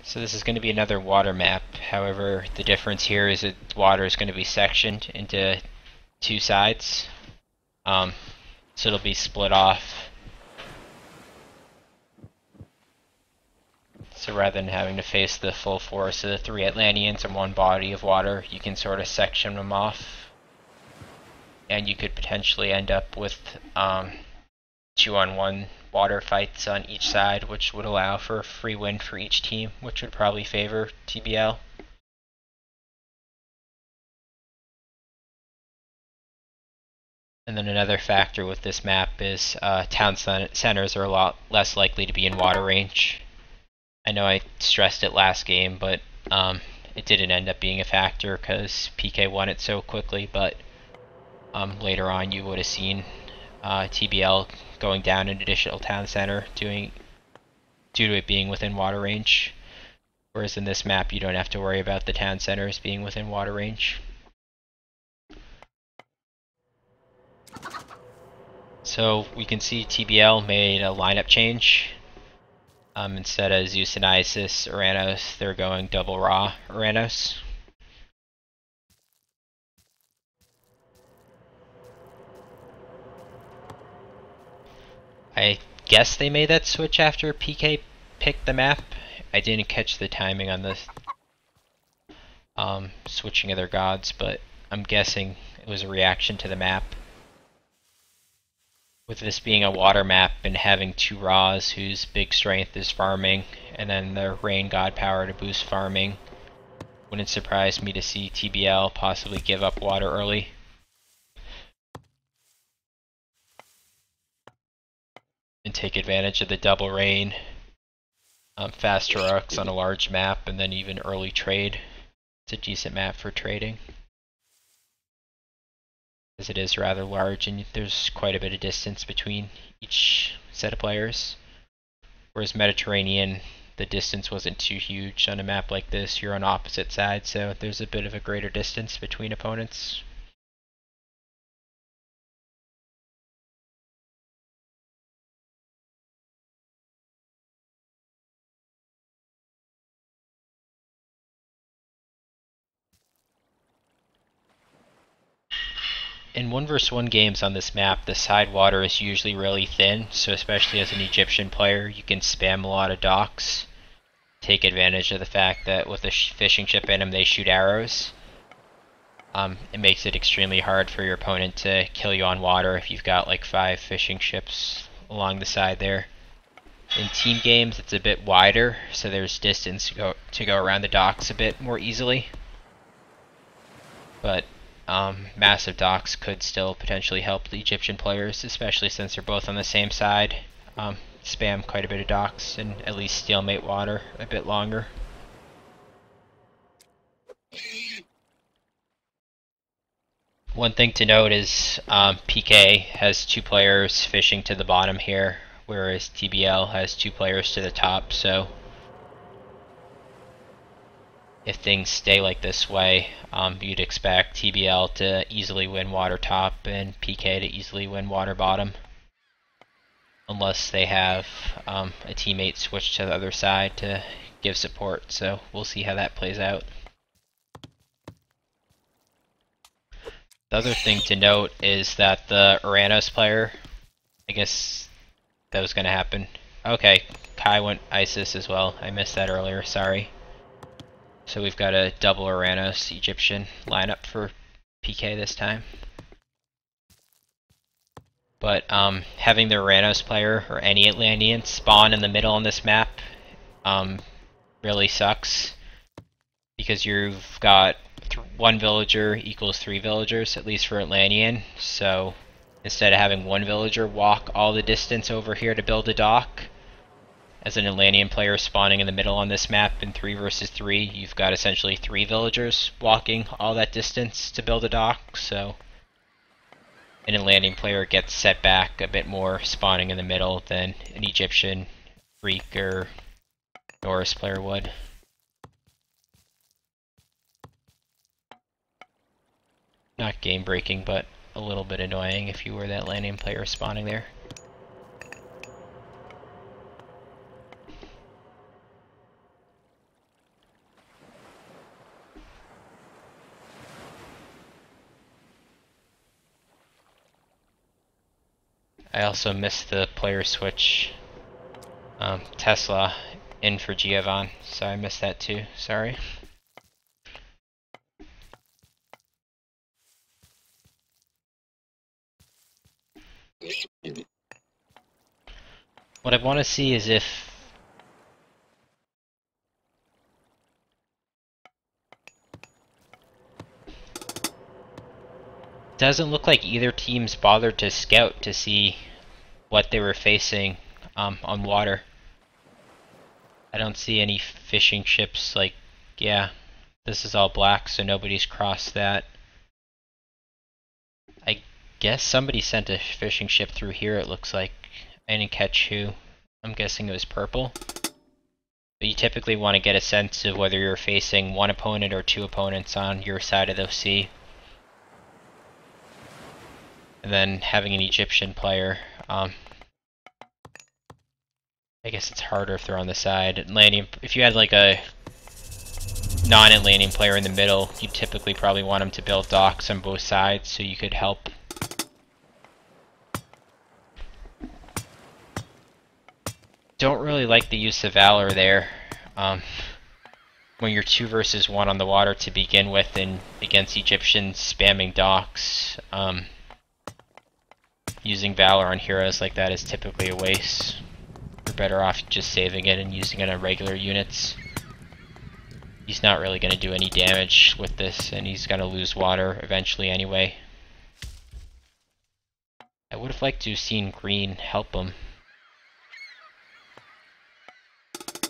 So this is going to be another water map. However, the difference here is that water is going to be sectioned into two sides. So it'll be split off. So rather than having to face the full force of the three Atlanteans in one body of water, you can sort of section them off. And you could potentially end up with 2-on-1 water fights on each side, which would allow for a free win for each team, which would probably favor TBL. And then another factor with this map is town centers are a lot less likely to be in water range. I know I stressed it last game, but it didn't end up being a factor because PK won it so quickly, but later on you would have seen TBL going down an additional town center due to it being within water range. Whereas in this map you don't have to worry about the town centers being within water range. So we can see TBL made a lineup change. Instead of Zeus and Isis Uranus, they're going double Ra Uranus. I guess they made that switch after PK picked the map. I didn't catch the timing on the switching of their gods, but I'm guessing it was a reaction to the map. With this being a water map and having two Ra's whose big strength is farming, and then the rain god power to boost farming, wouldn't surprise me to see TBL possibly give up water early. And take advantage of the double rain, fast heroics on a large map, and then even early trade. It's a decent map for trading, as it is rather large and there's quite a bit of distance between each set of players. Whereas Mediterranean, the distance wasn't too huge. On a map like this, you're on opposite sides, so there's a bit of a greater distance between opponents. In 1v1 games on this map, the side water is usually really thin, so especially as an Egyptian player, you can spam a lot of docks. Take advantage of the fact that with a fishing ship in them, they shoot arrows. It makes it extremely hard for your opponent to kill you on water if you've got like 5 fishing ships along the side there. In team games, it's a bit wider, so there's distance to go around the docks a bit more easily. But massive docks could still potentially help the Egyptian players, especially since they're both on the same side. Spam quite a bit of docks and at least stalemate water a bit longer. One thing to note is PK has 2 players fishing to the bottom here, whereas TBL has 2 players to the top, so if things stay like this way, you'd expect TBL to easily win water top and PK to easily win water bottom. Unless they have a teammate switch to the other side to give support, so we'll see how that plays out. The other thing to note is that the Uranus player, I guess that was going to happen. Okay, Kai went Isis as well. I missed that earlier, sorry. So we've got a double Uranus Egyptian lineup for PK this time. But having the Uranus player or any Atlantean spawn in the middle on this map really sucks, because you've got 1 villager equals 3 villagers, at least for Atlantean. So instead of having 1 villager walk all the distance over here to build a dock, as an Atlantean player spawning in the middle on this map in 3 versus 3, you've got essentially 3 villagers walking all that distance to build a dock, so an Atlantean player gets set back a bit more spawning in the middle than an Egyptian, Greek, or Norse player would. Not game breaking, but a little bit annoying if you were that Atlantean player spawning there. I also missed the player switch. Tesla in for Giovanni, so I missed that too. Sorry. What I want to see is if doesn't look like either team's bothered to scout to see what they were facing on water. I don't see any fishing ships. Like, yeah, this is all black, so nobody's crossed that. I guess somebody sent a fishing ship through here, it looks like. I didn't catch who. I'm guessing it was purple. But you typically want to get a sense of whether you're facing one opponent or two opponents on your side of the sea. And then having an Egyptian player, I guess it's harder if they're on the side. Landing, if you had like a non-landing player in the middle, you typically probably want them to build docks on both sides so you could help. Don't really like the use of Valor there. When you're 2 versus 1 on the water to begin with and against Egyptians spamming docks, using Valor on heroes like that is typically a waste. You're better off just saving it and using it on regular units. He's not really going to do any damage with this, and he's going to lose water eventually anyway. I would have liked to have seen green help him.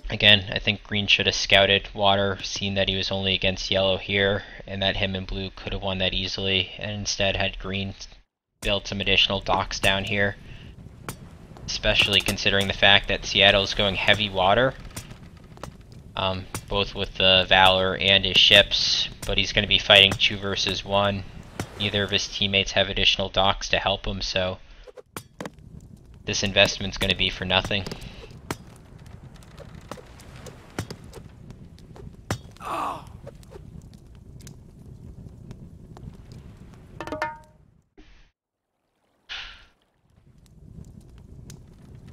Again, I think green should have scouted water, seen that he was only against yellow here, and that him and blue could have won that easily, and instead had green build some additional docks down here. Especially considering the fact that Seattle's going heavy water, both with the Valor and his ships, but he's going to be fighting 2 versus 1. Neither of his teammates have additional docks to help him, so this investment's going to be for nothing.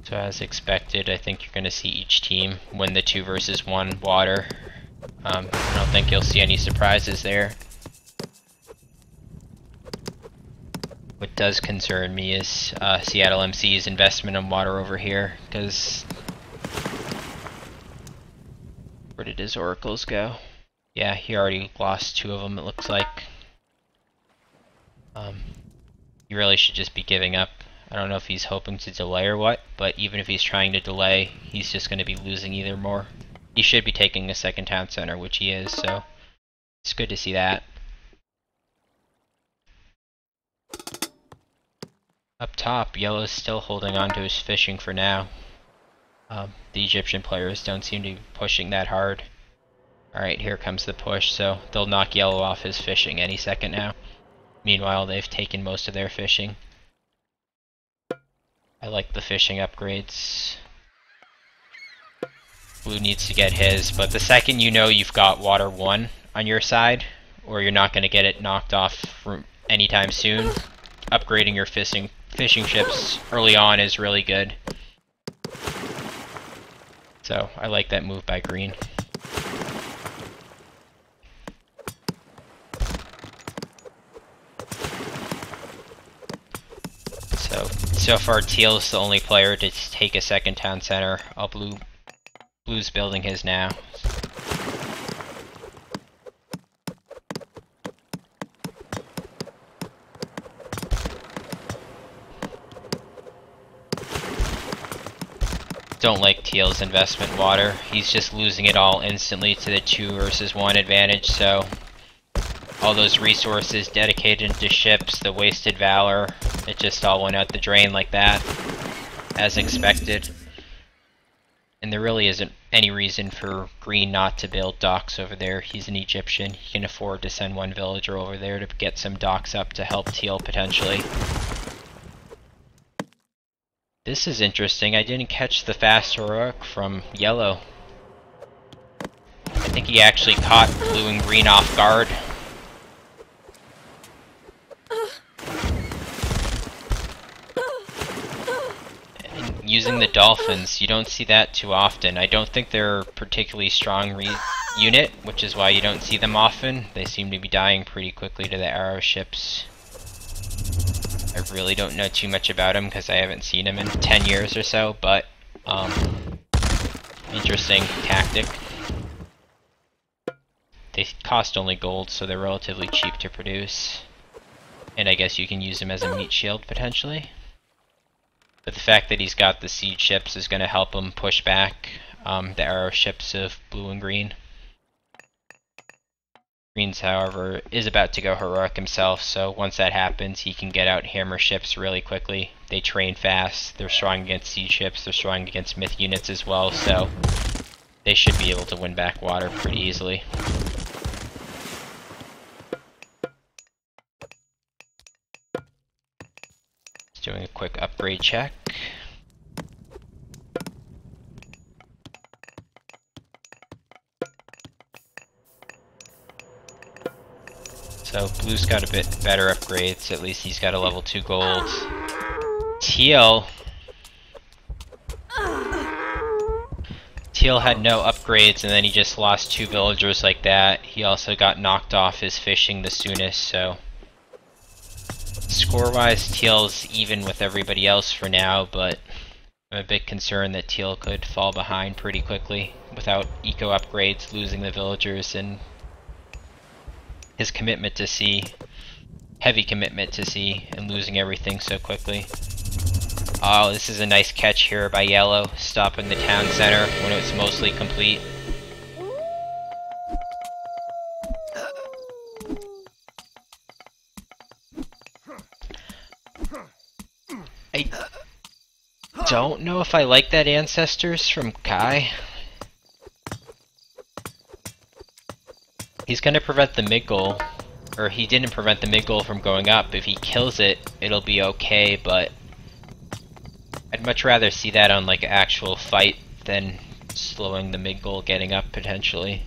So as expected, I think you're going to see each team win the 2 versus 1 water. I don't think you'll see any surprises there. What does concern me is Seattle MC's investment in water over here, because where did his oracles go? Yeah, he already lost 2 of them, it looks like. You really should just be giving up. I don't know if he's hoping to delay or what, but even if he's trying to delay, he's just going to be losing either more. He should be taking a second town center, which he is, so it's good to see that. Up top, yellow's still holding on to his fishing for now. The Egyptian players don't seem to be pushing that hard. Alright, here comes the push, so they'll knock yellow off his fishing any second now. Meanwhile, they've taken most of their fishing. I like the fishing upgrades. Blue needs to get his, but the second you know you've got water 1 on your side, or you're not going to get it knocked off anytime soon, upgrading your fishing ships early on is really good. So I like that move by green. So far Teal is the only player to take a second town center. Blue's building his now. Don't like Teal's investment water. He's just losing it all instantly to the 2 versus 1 advantage, so all those resources dedicated to ships, the wasted Valor, it just all went out the drain like that, as expected. And there really isn't any reason for green not to build docks over there. He's an Egyptian. He can afford to send 1 villager over there to get some docks up to help Teal potentially. This is interesting. I didn't catch the fast heroic from yellow. I think he actually caught blue and green off guard. using the dolphins. You don't see that too often. I don't think they're a particularly strong unit, which is why you don't see them often. They seem to be dying pretty quickly to the arrow ships. I really don't know too much about them because I haven't seen them in 10 years or so, but interesting tactic. They cost only gold, so they're relatively cheap to produce. And I guess you can use them as a meat shield, potentially. But the fact that he's got the siege ships is going to help him push back the arrow ships of blue and green. Green's, however, is about to go heroic himself, so once that happens, he can get out hammer ships really quickly. They train fast, they're strong against siege ships, they're strong against myth units as well, so they should be able to win back water pretty easily. Doing a quick upgrade check. So blue's got a bit better upgrades, at least he's got a level 2 gold. Teal had no upgrades and then he just lost 2 villagers like that. He also got knocked off his fishing the soonest, so score-wise, Teal's even with everybody else for now, but I'm a bit concerned that Teal could fall behind pretty quickly without eco upgrades, losing the villagers, and his commitment to sea, heavy commitment to sea, and losing everything so quickly. Oh, this is a nice catch here by Yellow, stopping the town center when it was mostly complete. I don't know if I like that Ancestors from Kai. He's gonna prevent the mid goal, or he didn't prevent the mid goal from going up. If he kills it, it'll be okay, but I'd much rather see that on like an actual fight than slowing the mid goal getting up potentially.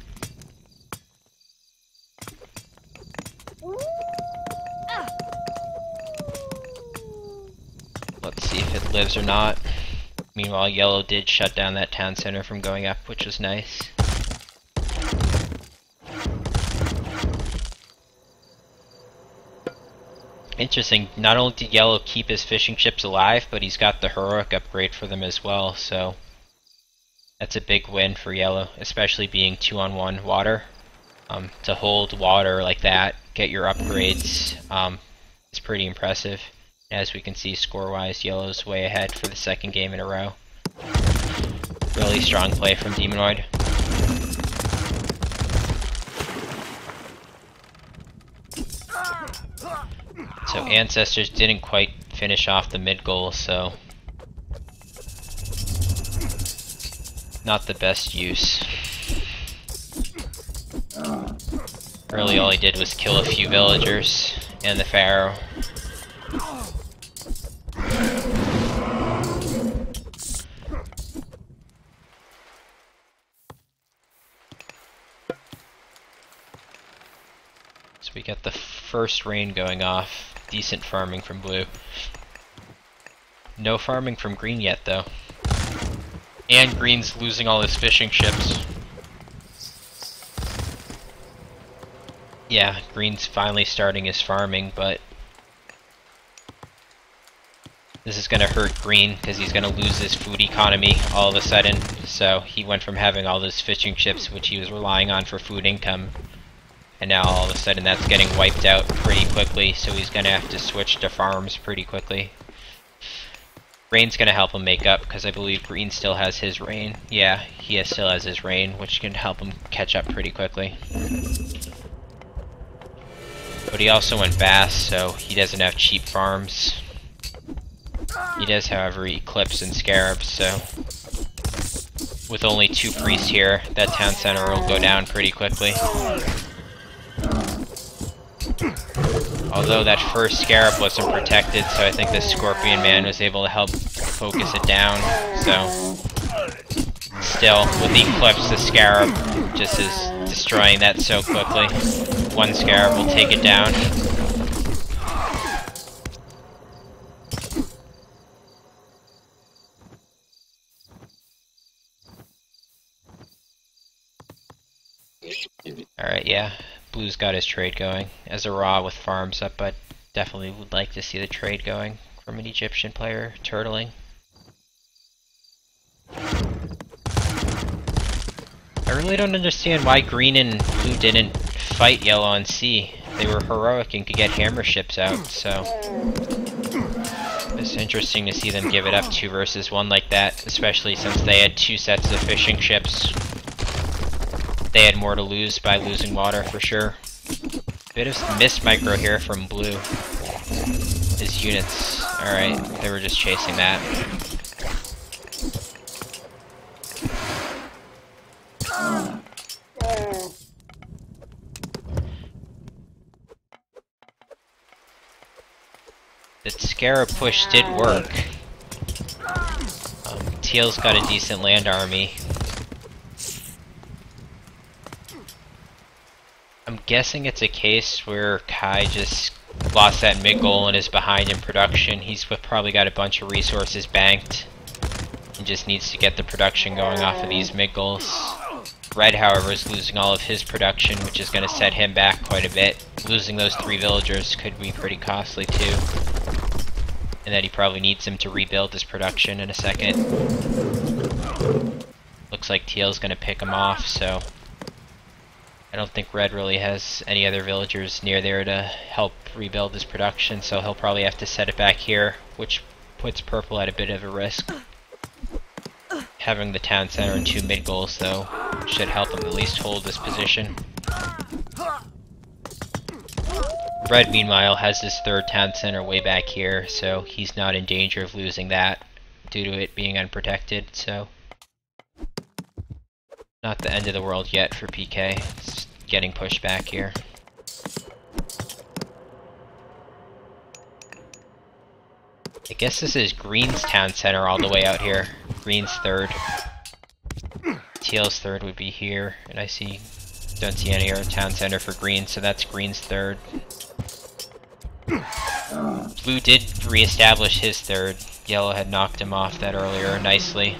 Let's see if it lives or not. Meanwhile, Yellow did shut down that town center from going up, which was nice. Interesting, not only did Yellow keep his fishing ships alive, but he's got the heroic upgrade for them as well, so that's a big win for Yellow, especially being 2-on-1 water. To hold water like that, get your upgrades, is pretty impressive. As we can see, score-wise, Yellow's way ahead for the second game in a row. Really strong play from Demonoid. So Ancestors didn't quite finish off the mid goal, so not the best use. Really all he did was kill a few villagers and the Pharaoh. So we got the first rain going off. Decent farming from blue. No farming from green yet though. And green's losing all his fishing ships. Yeah, green's finally starting his farming, but this is gonna hurt green because he's gonna lose his food economy all of a sudden. So he went from having all those fishing ships, which he was relying on for food income, and now all of a sudden that's getting wiped out pretty quickly, so he's gonna have to switch to farms pretty quickly. Rain's gonna help him make up, because I believe green still has his rain. Yeah, he still has his rain, which can help him catch up pretty quickly. But he also went bass, so he doesn't have cheap farms. He does, however, Eclipse and Scarabs, so with only 2 priests here, that town center will go down pretty quickly. Although that first Scarab wasn't protected, so I think the Scorpion Man was able to help focus it down, so still, with the Eclipse, the Scarab just is destroying that so quickly. 1 Scarab will take it down. Alright, yeah. Blue's got his trade going. As a raw with farms up, but definitely would like to see the trade going from an Egyptian player turtling. I really don't understand why green and blue didn't fight yellow on C. They were heroic and could get hammer ships out, so it's interesting to see them give it up 2 versus 1 like that, especially since they had 2 sets of fishing ships. They had more to lose by losing water for sure. Bit of missed micro here from blue. His units. Alright, they were just chasing that. The Scarab push did work. Teal's got a decent land army. I'm guessing it's a case where Kai just lost that mid goal and is behind in production. He's probably got a bunch of resources banked and just needs to get the production going off of these mid goals. Red, however, is losing all of his production, which is going to set him back quite a bit. Losing those 3 villagers could be pretty costly too. And that he probably needs him to rebuild his production in a second. Looks like Teal's going to pick him off, so I don't think Red really has any other villagers near there to help rebuild his production, so he'll probably have to set it back here, which puts Purple at a bit of a risk. Having the town center and 2 mid goals, though, should help him at least hold this position. Red, meanwhile, has his 3rd town center way back here, so he's not in danger of losing that due to it being unprotected, so not the end of the world yet for PK. It's getting pushed back here. I guess this is Green's town center all the way out here. Green's 3rd. Teal's 3rd would be here, and don't see any other town center for Green, so that's Green's 3rd. Blue did re-establish his 3rd. Yellow had knocked him off that earlier nicely.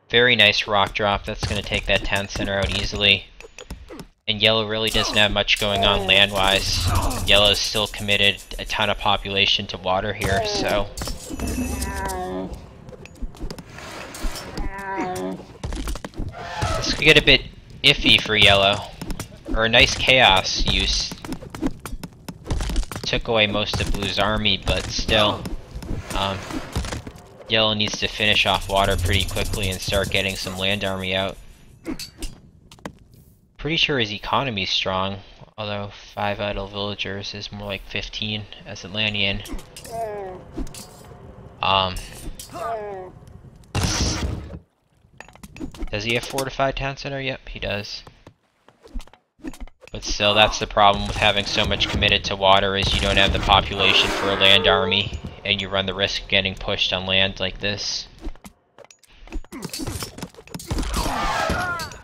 Very nice rock drop. That's going to take that town center out easily. And Yellow really doesn't have much going on land-wise. Yellow's still committed a ton of population to water here, so this could get a bit iffy for Yellow. Or a nice chaos use. Took away most of Blue's army, but still. Yellow needs to finish off water pretty quickly and start getting some land army out. Pretty sure his economy's strong, although 5 idle villagers is more like 15 as Atlantean. Does he have fortified town center? Yep, he does. But still, that's the problem with having so much committed to water, is you don't have the population for a land army, and you run the risk of getting pushed on land like this.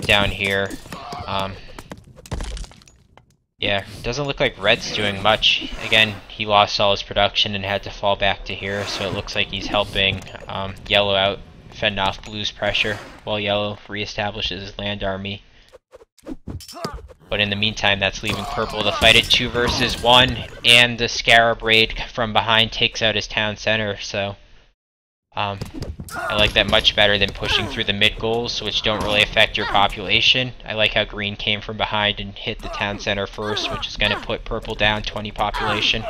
Down here, yeah, doesn't look like Red's doing much. Again, he lost all his production and had to fall back to here, so it looks like he's helping Yellow out, fend off Blue's pressure, while Yellow reestablishes his land army. But in the meantime, that's leaving Purple to fight it 2 versus 1, and the Scarab raid from behind takes out his town center, so I like that much better than pushing through the mid goals, which don't really affect your population. I like how Green came from behind and hit the town center first, which is going to put Purple down 20 population,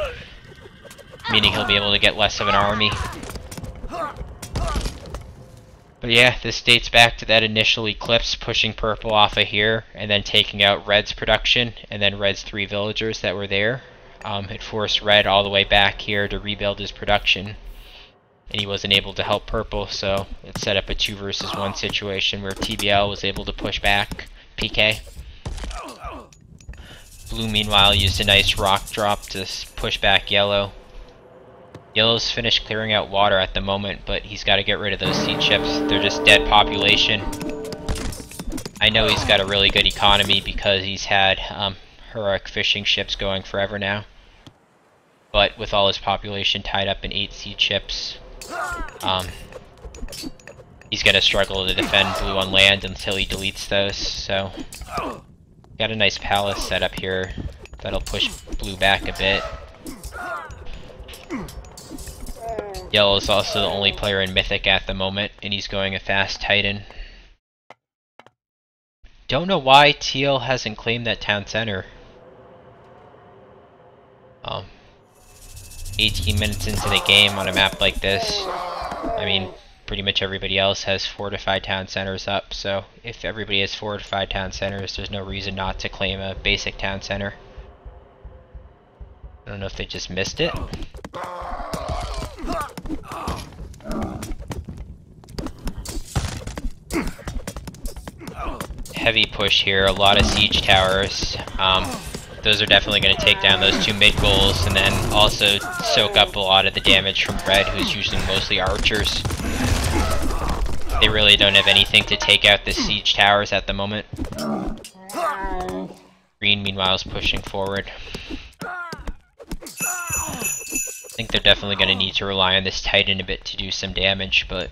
meaning he'll be able to get less of an army. But yeah, this dates back to that initial eclipse, pushing Purple off of here, and then taking out Red's production, and then Red's 3 villagers that were there. It forced Red all the way back here to rebuild his production, and he wasn't able to help Purple, so it set up a 2 versus 1 situation where TBL was able to push back PK. Blue, meanwhile, used a nice rock drop to push back Yellow. Yellow's finished clearing out water at the moment, but he's got to get rid of those seed ships. They're just dead population. I know he's got a really good economy because he's had heroic fishing ships going forever now. but with all his population tied up in 8 siege ships, he's gonna struggle to defend blue on land until he deletes those. So got a nice palace set up here that'll push blue back a bit. Yellow is also the only player in Mythic at the moment, and he's going a fast Titan. Don't know why Teal hasn't claimed that town center. 18 minutes into the game on a map like this, I mean, pretty much everybody else has fortified town centers up, so if everybody has fortified town centers, there's no reason not to claim a basic town center. I don't know if they just missed it. Heavy push here, a lot of siege towers. Those are definitely going to take down those 2 mid goals, and then also soak up a lot of the damage from red, who's using mostly archers. They really don't have anything to take out the siege towers at the moment. Green, meanwhile, is pushing forward. I think they're definitely going to need to rely on this Titan a bit to do some damage, but...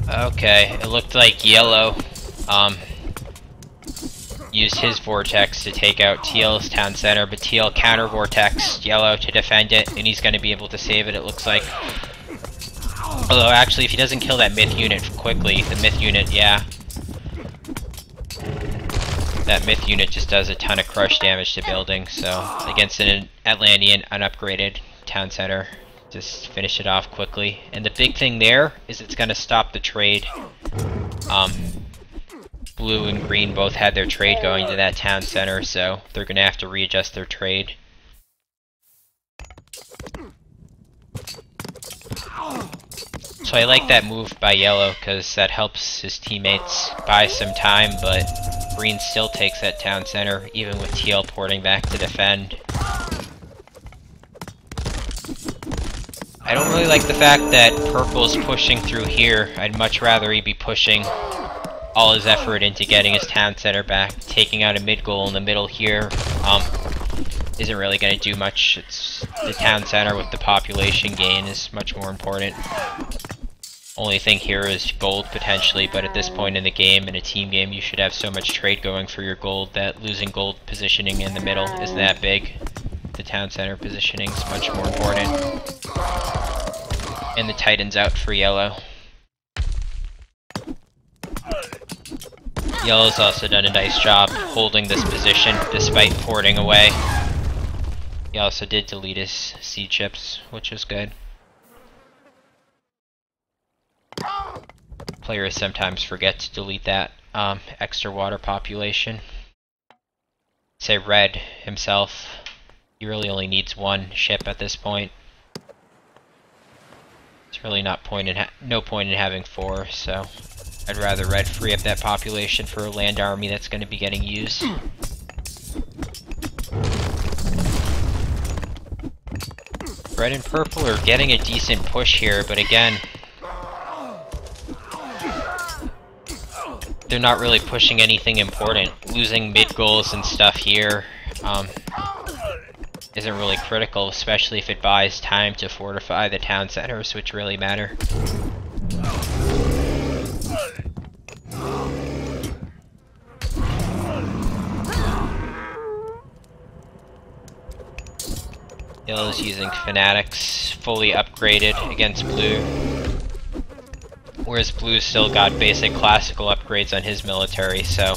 Okay, it looked like Yellow used his Vortex to take out Teal's town center, but Teal counter-vortexed Yellow to defend it, and he's going to be able to save it, it looks like. Although, actually, if he doesn't kill that Myth unit quickly, the Myth unit, yeah. That Myth unit just does a ton of crush damage to buildings, so against an Atlantean unupgraded town center, just finish it off quickly. And the big thing there is it's going to stop the trade. Blue and green both had their trade going to that town center, so they're going to have to readjust their trade. So I like that move by Yellow, because that helps his teammates buy some time, but green still takes that town center, even with Teal porting back to defend. I don't really like the fact that purple's pushing through here. I'd much rather he be pushing all his effort into getting his town center back. Taking out a mid goal in the middle here isn't really going to do much. It's the town center with the population gain is much more important. Only thing here is gold potentially, but at this point in the game, in a team game, you should have so much trade going for your gold that losing gold positioning in the middle isn't that big. The town center positioning is much more important. And the Titan's out for Yellow. Yellow's also done a nice job holding this position despite porting away. He also did delete his siege ships, which was good. Players sometimes forget to delete that extra water population. Say red himself, he really only needs 1 ship at this point. It's really no point in having 4, so I'd rather red free up that population for a land army that's going to be getting used. Red and purple are getting a decent push here, but again, they're not really pushing anything important. Losing mid goals and stuff here isn't really critical, especially if it buys time to fortify the town centers, which really matter. Yellow's using Fanatics, fully upgraded against blue. Whereas blue's still got basic classical upgrades on his military, so...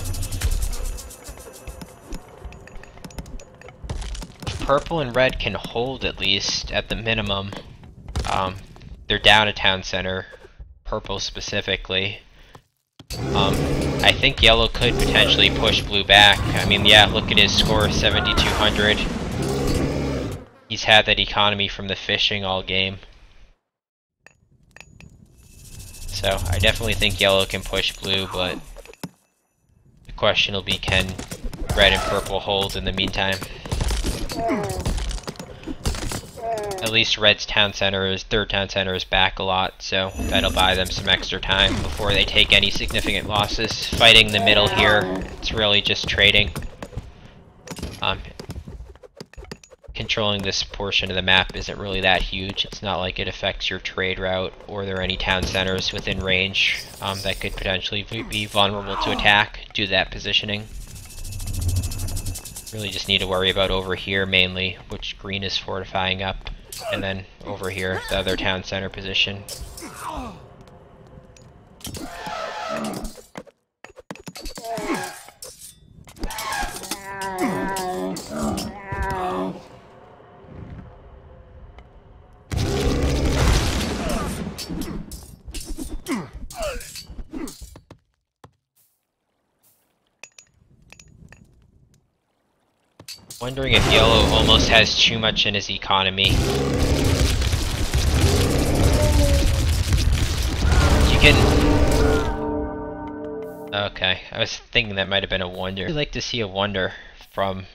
if purple and red can hold at least, at the minimum, they're down a town center, purple specifically. I think yellow could potentially push blue back. I mean, yeah, look at his score, 7,200. He's had that economy from the fishing all game. So, I definitely think yellow can push blue, but the question will be, can red and purple hold in the meantime? At least Red's third town center is back a lot, so that'll buy them some extra time before they take any significant losses. Fighting the middle here, it's really just trading. Controlling this portion of the map isn't really that huge. It's not like it affects your trade route, or there are any town centers within range that could potentially be vulnerable to attack due to that positioning. Really just need to worry about over here mainly, which green is fortifying up, and then over here, the other town center position. Wondering if Yellow almost has too much in his economy. You can... Okay, I was thinking that might have been a wonder. I'd like to see a wonder from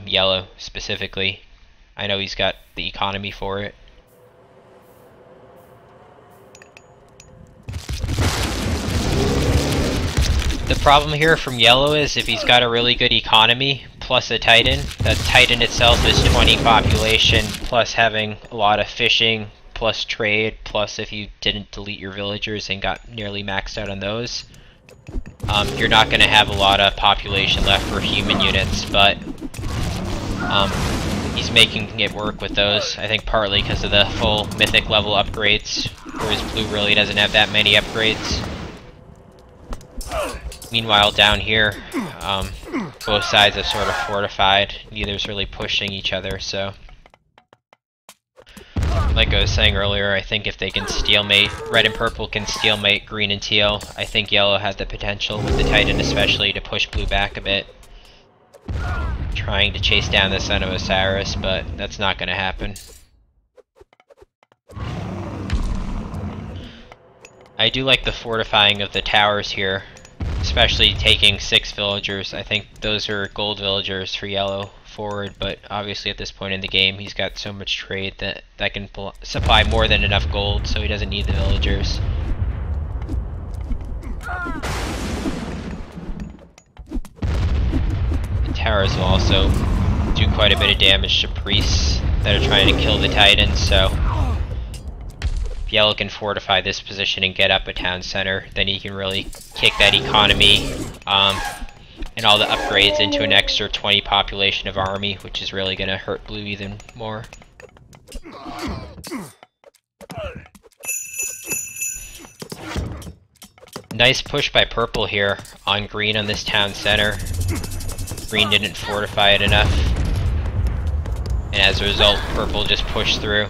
Yellow specifically. I know he's got the economy for it. The problem here from Yellow is if he's got a really good economy plus a Titan, that Titan itself is 20 population plus having a lot of fishing plus trade plus if you didn't delete your villagers and got nearly maxed out on those, you're not going to have a lot of population left for human units, but he's making it work with those. I think partly because of the full mythic level upgrades, whereas blue really doesn't have that many upgrades. Meanwhile, down here, both sides are sort of fortified. Neither's really pushing each other, so... Like I was saying earlier, I think if they can stalemate, red and purple can stalemate green and teal, I think yellow has the potential, with the Titan especially, to push blue back a bit. Trying to chase down the Son of Osiris, but that's not going to happen. I do like the fortifying of the towers here. Especially taking 6 villagers. I think those are gold villagers for yellow forward, but obviously at this point in the game he's got so much trade that can supply more than enough gold, so he doesn't need the villagers. The towers will also do quite a bit of damage to priests that are trying to kill the Titans, so if yellow can fortify this position and get up a town center, then he can really kick that economy and all the upgrades into an extra 20 population of army, which is really going to hurt blue even more. Nice push by purple here on green on this town center. Green didn't fortify it enough, and as a result purple just pushed through.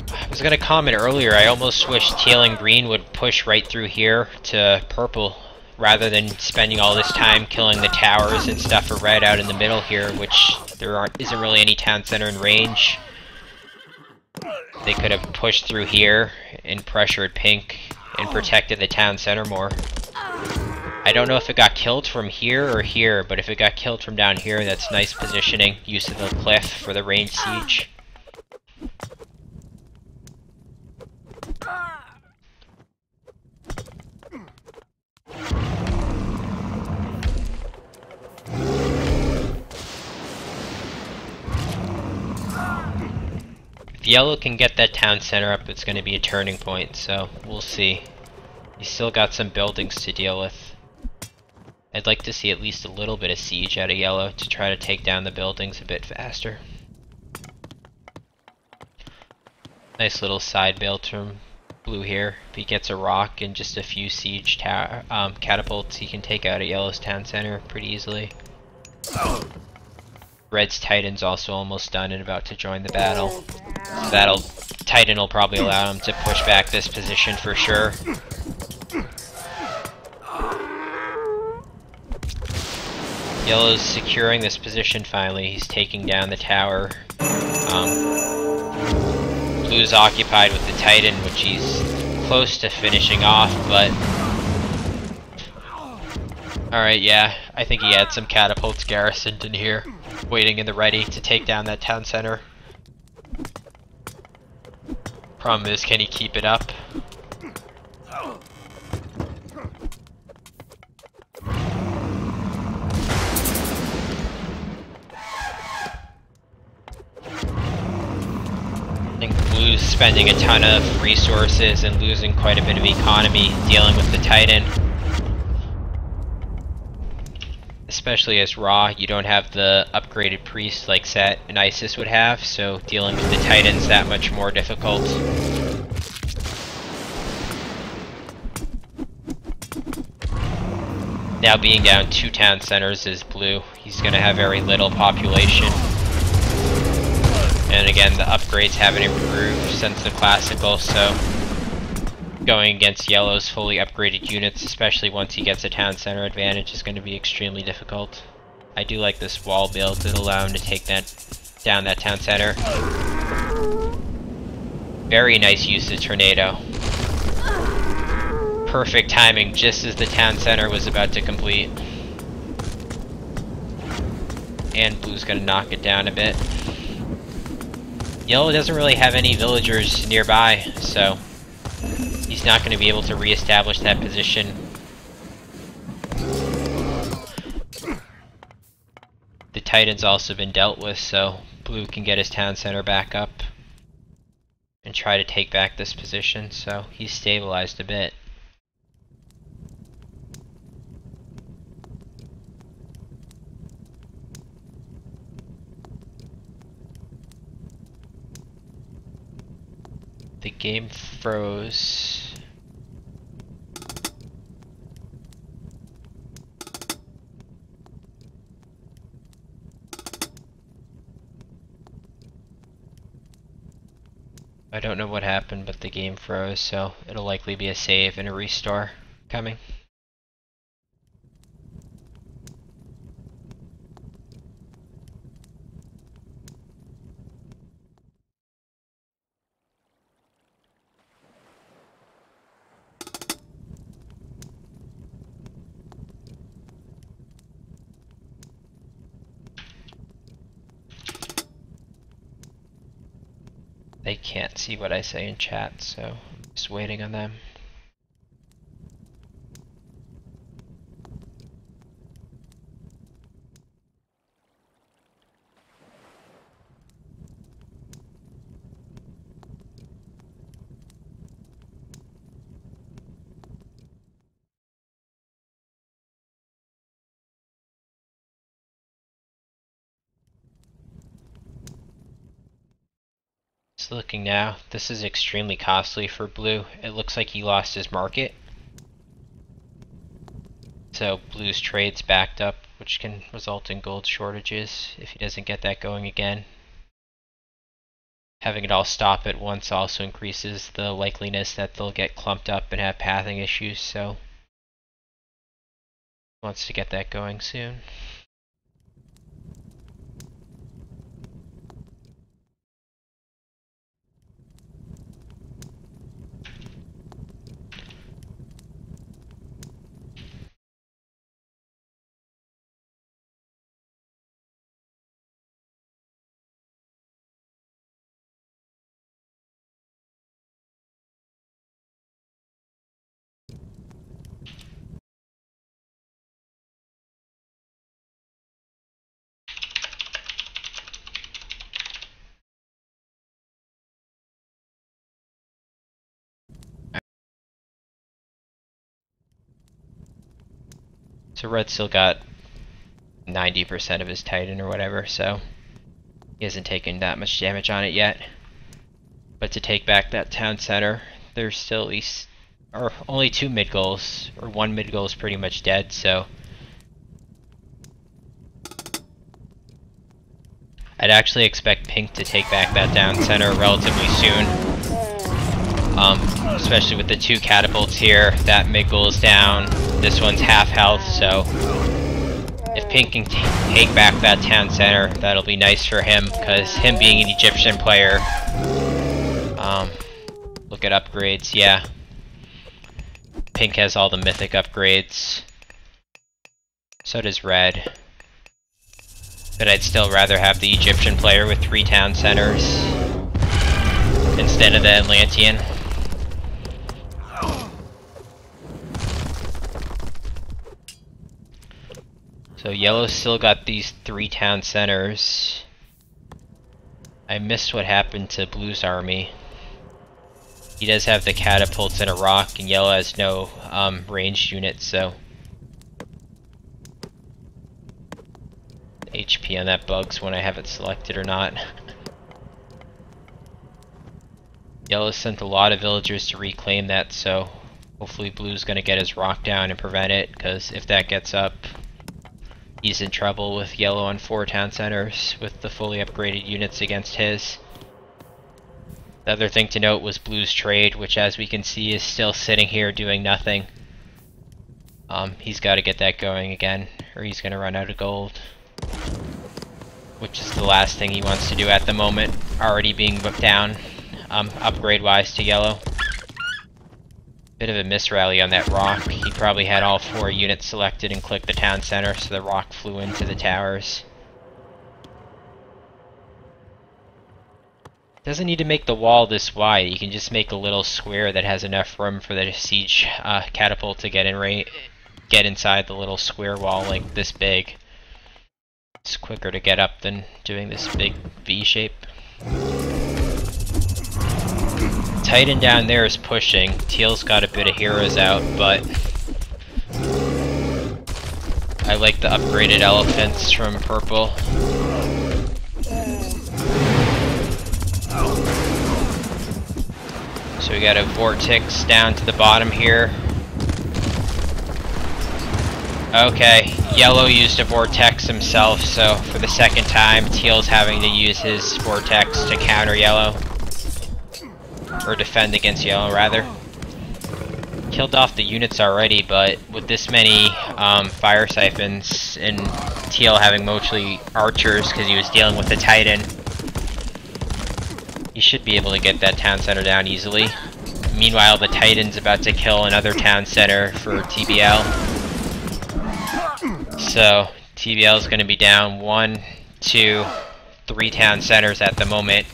I was gonna comment earlier, I almost wish teal and green would push right through here to purple, rather than spending all this time killing the towers and stuff for red out in the middle here, which isn't really any town center in range. They could have pushed through here and pressured pink and protected the town center more. I don't know if it got killed from here or here, but if it got killed from down here, that's nice positioning, use of the cliff for the ranged siege. If yellow can get that town center up, it's going to be a turning point, so we'll see. He's still got some buildings to deal with. I'd like to see at least a little bit of siege out of yellow to try to take down the buildings a bit faster. Nice little side build from blue here. If he gets a rock and just a few siege catapults, he can take out a yellow's town center pretty easily. Red's Titan's also almost done and about to join the battle. So Titan will probably allow him to push back this position for sure. Yellow's securing this position finally. He's taking down the tower. Blue's occupied with the Titan, which he's close to finishing off, but... Alright, yeah. I think he had some catapults garrisoned in here, waiting in the ready to take down that town center. Problem is, can he keep it up? I think Blue's spending a ton of resources and losing quite a bit of economy dealing with the Titan. Especially as Raw, you don't have the upgraded priest like Set and Isis would have, so dealing with the Titan's that much more difficult. Now being down 2 town centers is Blue. He's gonna have very little population. And again, the upgrades haven't improved since the Classical, so going against Yellow's fully upgraded units, especially once he gets a town center advantage, is going to be extremely difficult. I do like this wall build, it'll allow him to take down that town center. Very nice use of Tornado. Perfect timing, just as the town center was about to complete. And Blue's gonna knock it down a bit. Yellow doesn't really have any villagers nearby, so he's not going to be able to re-establish that position. The Titan's also been dealt with, so Blue can get his town center back up and try to take back this position, so he's stabilized a bit. The game froze. I don't know what happened, but the game froze, so it'll likely be a save and a restore coming. They can't see what I say in chat, so I'm just waiting on them. Looking now, this is extremely costly for Blue. It looks like he lost his market. So Blue's trade's backed up, which can result in gold shortages if he doesn't get that going again. Having it all stop at once also increases the likeliness that they'll get clumped up and have pathing issues, so he wants to get that going soon. So Red still got 90% of his Titan or whatever, so he hasn't taken that much damage on it yet. But to take back that town center, there's still at least only 2 mid goals, or 1 mid goal is pretty much dead, so I'd actually expect Pink to take back that down center relatively soon. Especially with the 2 catapults here, that mid goal is down, this one's half health, so if Pink can take back that town center, that'll be nice for him, because him being an Egyptian player, look at upgrades, yeah. Pink has all the mythic upgrades. So does red. But I'd still rather have the Egyptian player with 3 town centers instead of the Atlantean. So yellow's still got these 3 town centers. I missed what happened to blue's army. He does have the catapults and a rock, and yellow has no ranged units, so HP on that bugs when I have it selected or not. Yellow sent a lot of villagers to reclaim that, so hopefully blue's gonna get his rock down and prevent it, because if that gets up, he's in trouble with yellow on 4 town centers with the fully upgraded units against his. The other thing to note was blue's trade, which as we can see is still sitting here doing nothing. He's got to get that going again, or he's going to run out of gold. Which is the last thing he wants to do at the moment, already being booked down, upgrade-wise to yellow. Bit of a misrally on that rock. He probably had all 4 units selected and clicked the town center, so the rock flew into the towers. Doesn't need to make the wall this wide. You can just make a little square that has enough room for the siege catapult to get inside the little square wall like this big. It's quicker to get up than doing this big V shape. Titan down there is pushing. Teal's got a bit of heroes out, but I like the upgraded elephants from purple. So we got a vortex down to the bottom here. Okay, yellow used a vortex himself, so for the second time, teal's having to use his vortex to counter yellow. Or defend against yellow, rather. Killed off the units already, but with this many fire siphons and teal having mostly archers because he was dealing with the Titan, he should be able to get that town center down easily. Meanwhile, the Titan's about to kill another town center for TBL. So, TBL is going to be down 1, 2, 3 town centers at the moment.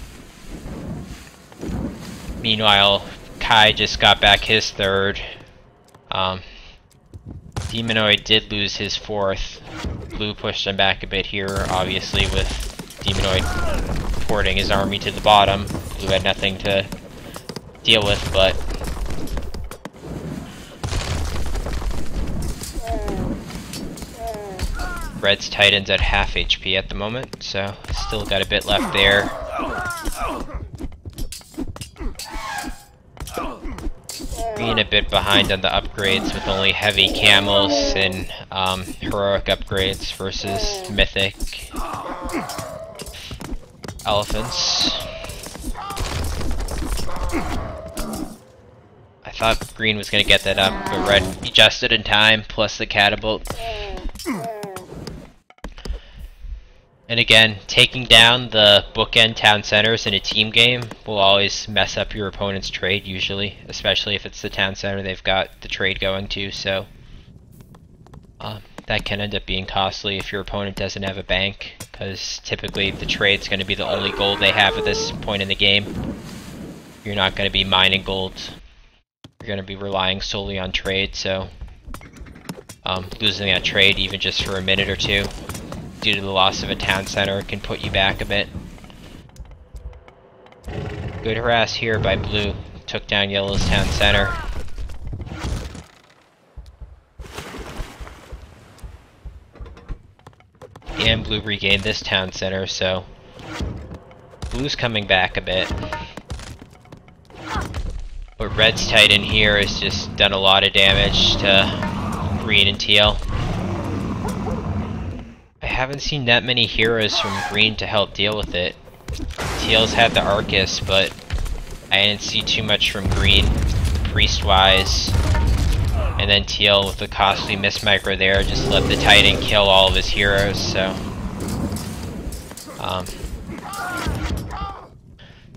Meanwhile, Kai just got back his 3rd. Demonoid did lose his 4th. Blue pushed him back a bit here, obviously, with Demonoid porting his army to the bottom. Blue had nothing to deal with, but Red's Titan's at half HP at the moment, so still got a bit left there. Being a bit behind on the upgrades with only heavy camels and heroic upgrades versus mythic elephants. I thought green was going to get that up, but red adjusted in time, plus the catapult. And again, taking down the bookend town centers in a team game will always mess up your opponent's trade usually, especially if it's the town center they've got the trade going to, so that can end up being costly if your opponent doesn't have a bank, because typically the trade's going to be the only gold they have at this point in the game. You're not going to be mining gold, you're going to be relying solely on trade, so losing that trade even just for a minute or two due to the loss of a town center can put you back a bit. Good harass here by blue. Took down yellow's town center. And blue regained this town center, so blue's coming back a bit. But red's Titan here has just done a lot of damage to green and teal. I haven't seen that many heroes from green to help deal with it. Teal's had the Arcus, but I didn't see too much from green, priest-wise. And then teal with the costly miss micro there just let the Titan kill all of his heroes, so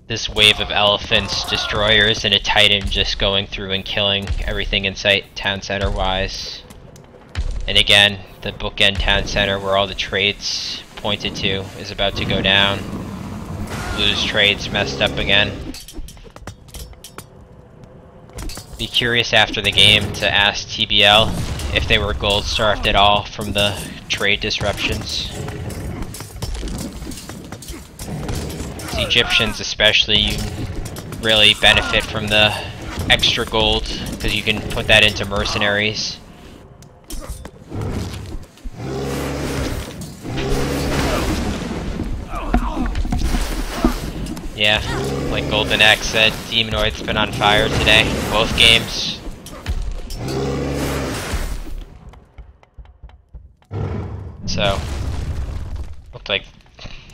this wave of elephants, destroyers, and a Titan just going through and killing everything in sight town center-wise. And again, the bookend town center where all the trades pointed to is about to go down. Blue's trades messed up again. Be curious after the game to ask TBL if they were gold starved at all from the trade disruptions. The Egyptians especially really benefit from the extra gold because you can put that into mercenaries. Yeah, like Golden X said, Demonoid's been on fire today, both games. So, looked like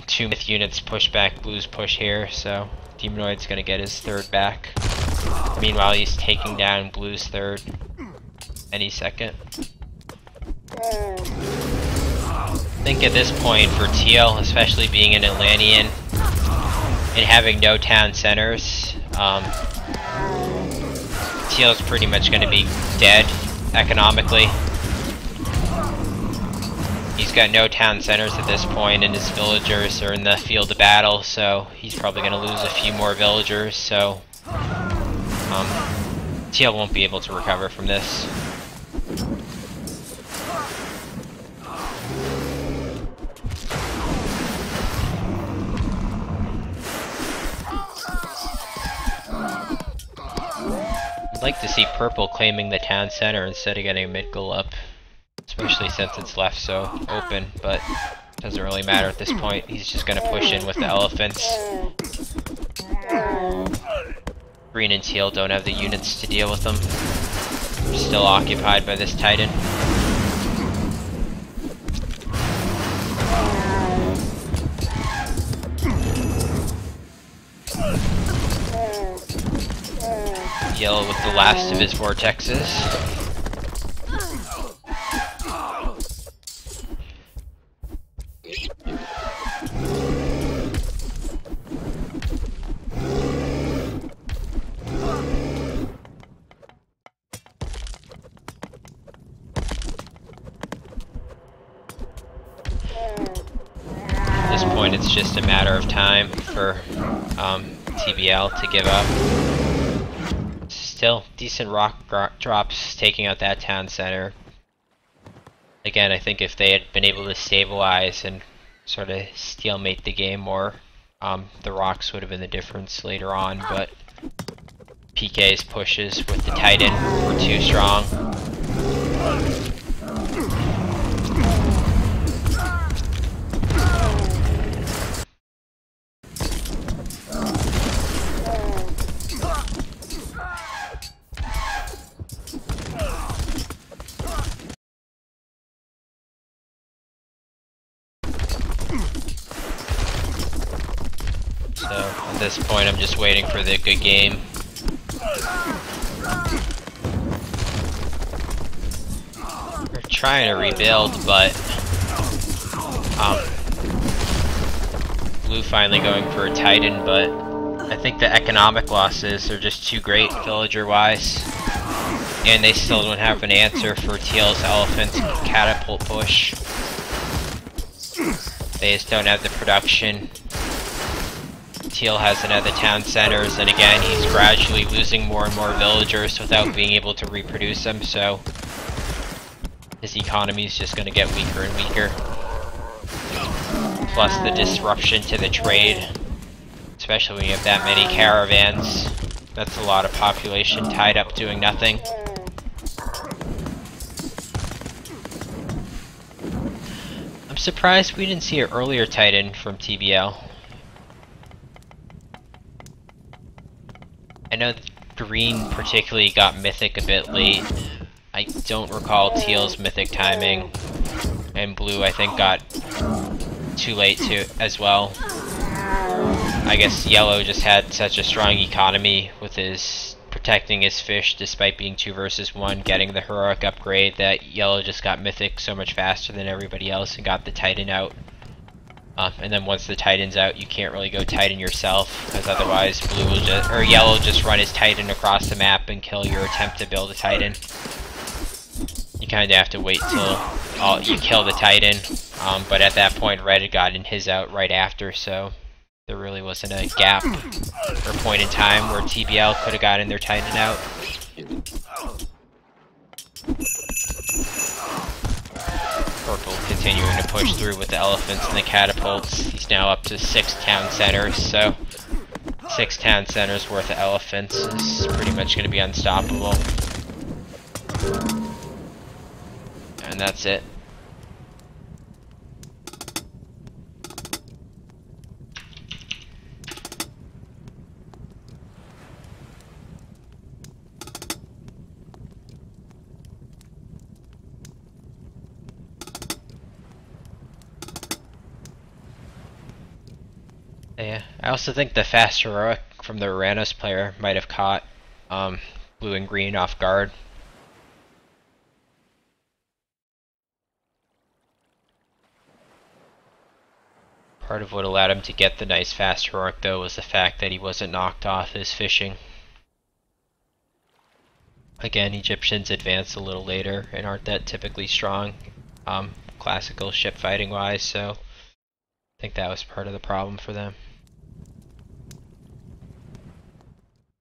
2 myth units push back Blue's push here, so Demonoid's gonna get his third back. Meanwhile, he's taking down Blue's third any second. I think at this point for Teal, especially being an Atlantean, and having no town centers, Teal's pretty much going to be dead economically. He's got no town centers at this point, and his villagers are in the field of battle, so he's probably going to lose a few more villagers, so Teal won't be able to recover from this. I'd like to see Purple claiming the town center instead of getting a mid-goal up, especially since it's left so open, but it doesn't really matter at this point. He's just going to push in with the elephants. Green and Teal don't have the units to deal with them. They're still occupied by this Titan. Yellow with the last of his vortexes. At this point, it's just a matter of time for TBL to give up. Still, decent rock drops taking out that town center. Again, I think if they had been able to stabilize and sort of stalemate the game more, the rocks would have been the difference later on, but PK's pushes with the Titan were too strong. So at this point, I'm just waiting for the good game. We're trying to rebuild, but Blue finally going for a Titan, but I think the economic losses are just too great villager-wise, and they still don't have an answer for Teal's elephant catapult push. They just don't have the production. Teal hasn't had the town centers, and again, he's gradually losing more and more villagers without being able to reproduce them, so his economy is just going to get weaker and weaker. Plus the disruption to the trade, especially when you have that many caravans. That's a lot of population tied up doing nothing. I'm surprised we didn't see an earlier Titan from TBL. I know Green particularly got Mythic a bit late. I don't recall Teal's Mythic timing. And Blue, I think, got too late too as well. I guess Yellow just had such a strong economy with his protecting his fish despite being 2 versus 1, getting the heroic upgrade, that Yellow just got Mythic so much faster than everybody else and got the Titan out. And then once the Titan's out, you can't really go Titan yourself, because otherwise Blue will just, or Yellow will just run his Titan across the map and kill your attempt to build a Titan. You kind of have to wait till you kill the Titan. But at that point, Red had gotten his out right after, so there really wasn't a gap or point in time where TBL could have gotten their Titan out. Purple continuing to push through with the elephants and the catapults. He's now up to 6 town centers, so 6 town centers worth of elephants is pretty much going to be unstoppable. And that's it. Yeah, I also think the fast heroic from the Uranus player might have caught blue and green off guard. Part of what allowed him to get the nice fast heroic though was the fact that he wasn't knocked off his fishing. Again, Egyptians advance a little later and aren't that typically strong, classical ship fighting wise, so I think that was part of the problem for them.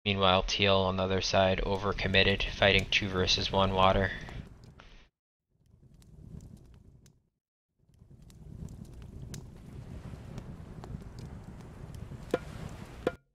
Meanwhile, Teal on the other side overcommitted, fighting 2 versus 1 water.